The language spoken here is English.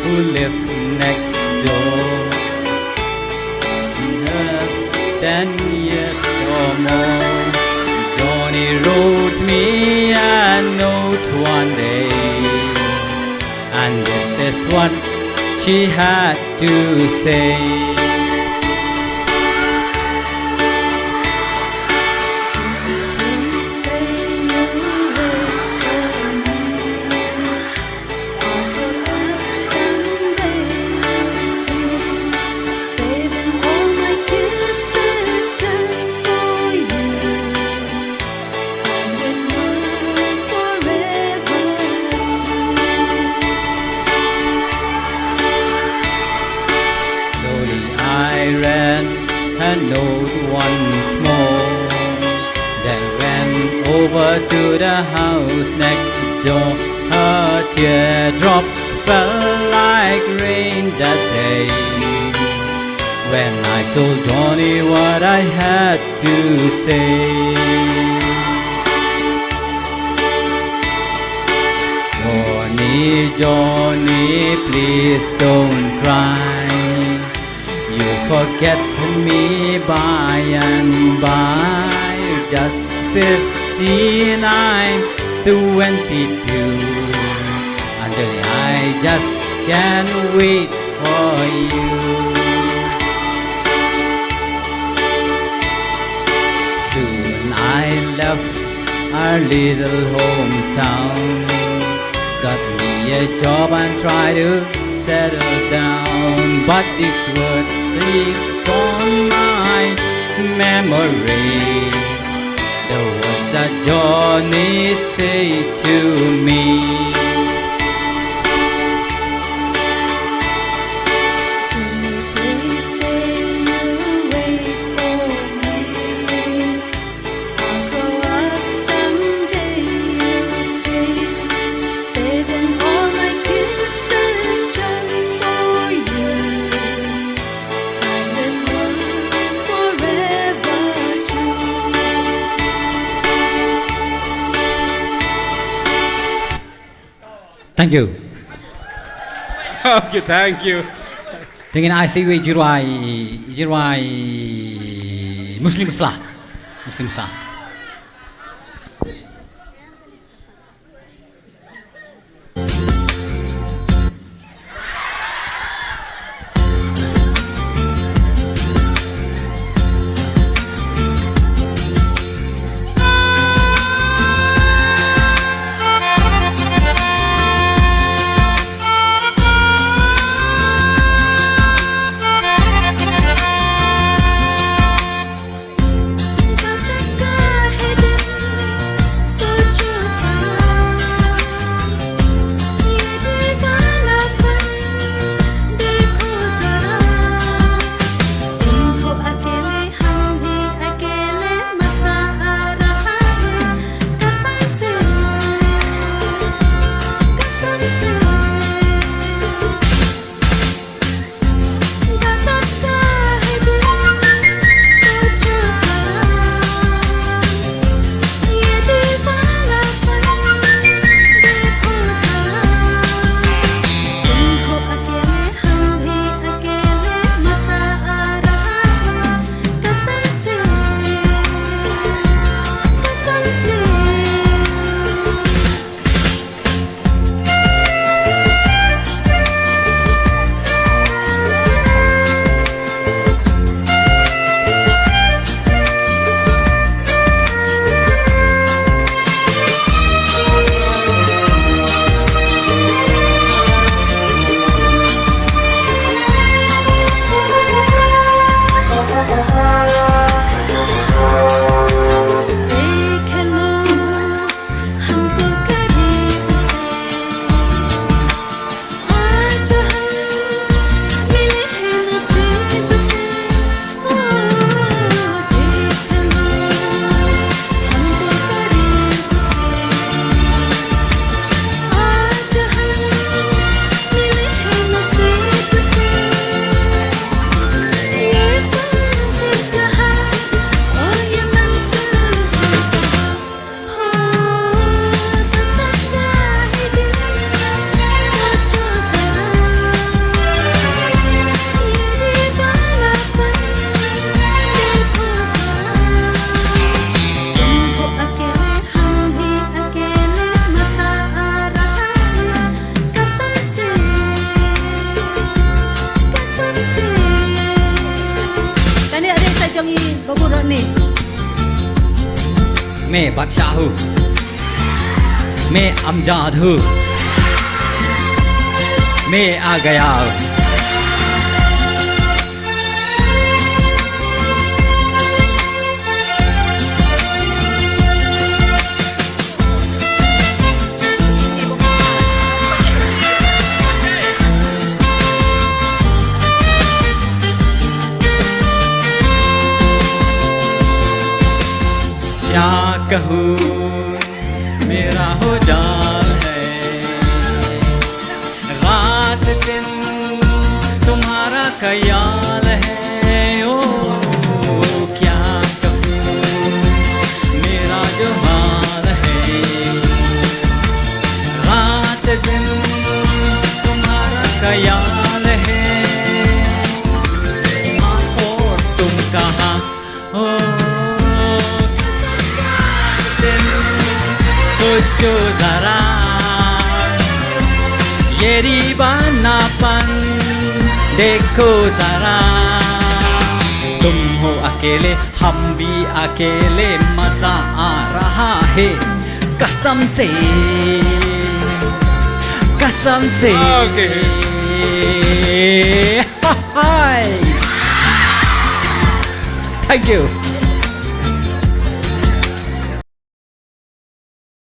who lived next door. 10 years or more, Johnny wrote me a note one day, and this is what she had to say. Note once more, then went over to the house next door. Her teardrops fell like rain that day, when I told Johnny what I had to say. Johnny, Johnny, please don't cry. You'll forget me by and by. Just 59, 22. Until I just can't wait for you. Soon I left our little hometown, got me a job and tried to settle down. But these words flicked on my memory, the words that Johnny said to me. They say you wait for me. I'll grow up someday, you say, saving all my kisses just for you. Silent one, forever true. Thank you. Okay, thank you. Dengan I see we jirai Muslim Islam. Just a girl नहीं मैं बादशाह हूँ मैं अमजाद हूँ मैं आ गया क्या कहूँ मेरा हो जाल है रात दिन तुम्हारा ख्याल है ओ क्या कहूँ मेरा जो हाल है रात दिन तुम्हारा ख्याल है और तुम कहाँ हो सोचो जरा ये दीवानापन देखो जरा तुम हो अकेले हम भी अकेले मजा आ रहा है कसम से थैंक यू